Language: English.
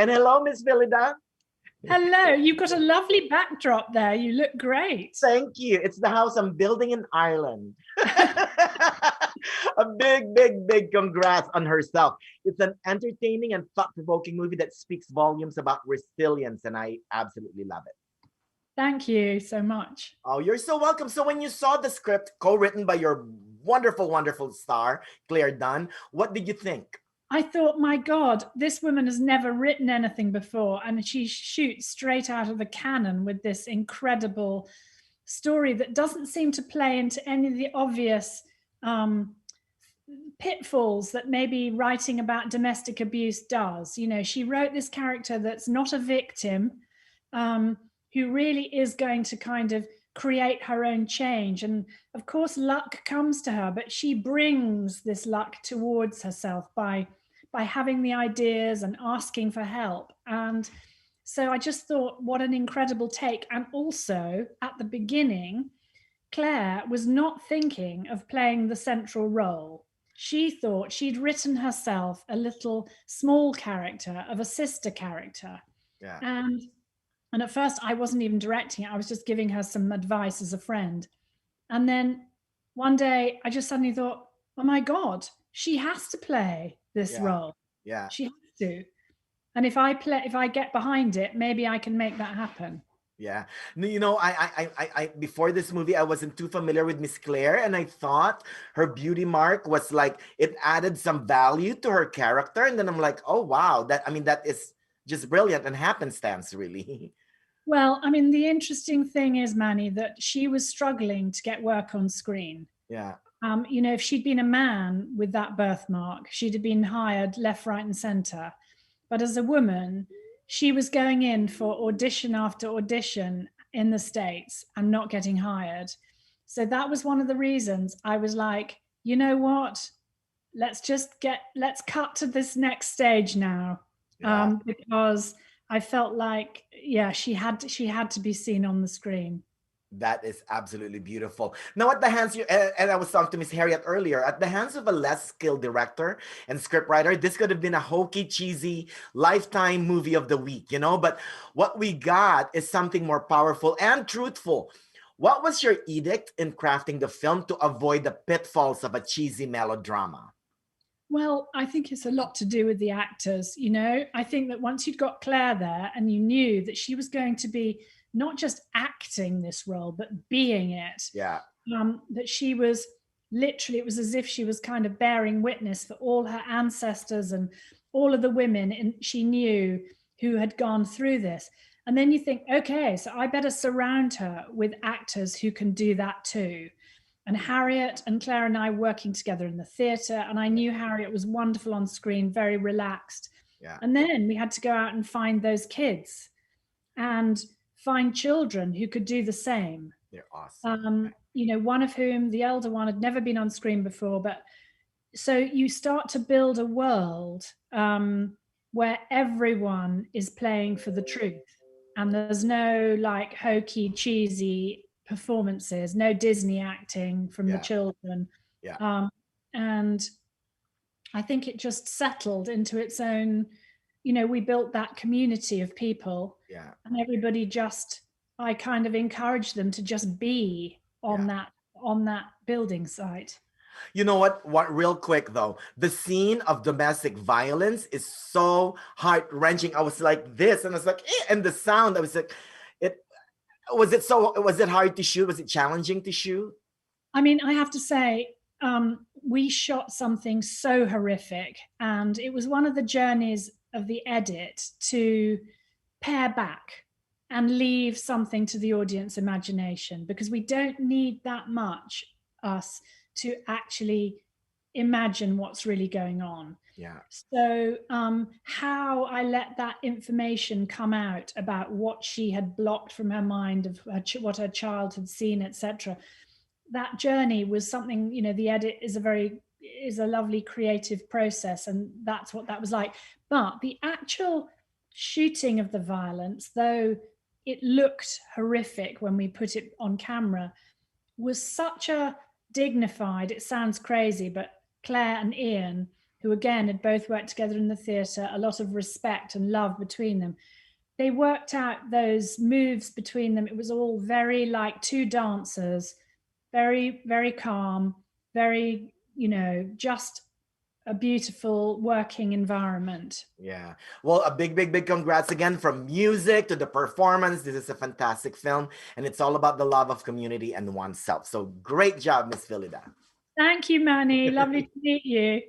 And hello, Miss Phyllida. Hello, you've got a lovely backdrop there. You look great. Thank you. It's the house I'm building in Ireland. A big, big, big congrats on herself. It's an entertaining and thought-provoking movie that speaks volumes about resilience, and I absolutely love it. Thank you so much. Oh, you're so welcome. So when you saw the script co-written by your wonderful, wonderful star, Claire Dunn, what did you think? I thought, my God, this woman has never written anything before, and she shoots straight out of the cannon with this incredible story that doesn't seem to play into any of the obvious pitfalls that maybe writing about domestic abuse does. You know, she wrote this character that's not a victim, who really is going to kind of create her own change. And of course, luck comes to her, but she brings this luck towards herself by having the ideas and asking for help. And so I just thought, what an incredible take. And also at the beginning, Claire was not thinking of playing the central role. She thought she'd written herself a little small character of a sister character. Yeah. And at first I wasn't even directing it. I was just giving her some advice as a friend. And then one day I just suddenly thought, oh my God, she has to play this role. Yeah. She has to. And if I get behind it, maybe I can make that happen. Yeah. You know, I before this movie, I wasn't too familiar with Miss Claire, and I thought her beauty mark was like it added some value to her character. And then I'm like, oh wow, that is just brilliant and happenstance, really. Well, I mean, the interesting thing is, Manny, that she was struggling to get work on screen. Yeah. You know, if she'd been a man with that birthmark, she'd have been hired left, right, and center. But as a woman, she was going in for audition after audition in the States and not getting hired. So that was one of the reasons I was like, you know what? Let's cut to this next stage now. Yeah. Because I felt like, yeah, she had to be seen on the screen. That is absolutely beautiful. Now, at the hands, and I was talking to Miss Harriet earlier, at the hands of a less skilled director and scriptwriter, this could have been a hokey, cheesy, lifetime movie of the week, you know? But what we got is something more powerful and truthful. What was your edict in crafting the film to avoid the pitfalls of a cheesy melodrama? Well, I think it's a lot to do with the actors, you know? I think that once you'd got Claire there and you knew that she was going to be not just acting this role, but being it. Yeah. That she was literally, it was as if she was kind of bearing witness for all her ancestors and all of the women she knew who had gone through this. And then you think, okay, so I better surround her with actors who can do that too. And Harriet and Claire and I working together in the theatre, and I knew Harriet was wonderful on screen, very relaxed. Yeah. And then we had to go out and find those kids and find children who could do the same. They're awesome. You know, one of whom, the elder one, had never been on screen before. But so you start to build a world where everyone is playing for the truth. And there's no like hokey, cheesy performances, no Disney acting from the children. Yeah. And I think it just settled into its own, you know, we built that community of people. Yeah. And everybody just, I kind of encouraged them to just be on that building site. You know what? What real quick though, the scene of domestic violence is so heart wrenching. I was like this, and I was like, eh, and the sound. I was like, was it hard to shoot? Was it challenging to shoot? I mean, I have to say, we shot something so horrific, and it was one of the journeys of the edit to pare back and leave something to the audience imagination, because we don't need that much us to actually imagine what's really going on. Yeah. So how I let that information come out about what she had blocked from her mind of what her child had seen, etc. That journey was something, you know, the edit is a lovely creative process, and that's what that was like. But the actual shooting of the violence, though it looked horrific when we put it on camera, was such a dignified, it sounds crazy, but Claire and Ian who again had both worked together in the theatre, a lot of respect and love between them. They worked out those moves between them. It was all very like two dancers, very, very calm, very, just a beautiful working environment. Yeah. Well, a big, big, big congrats again, from music to the performance. This is a fantastic film, and it's all about the love of community and oneself. So great job, Miss Phyllida. Thank you, Manny. Lovely to meet you.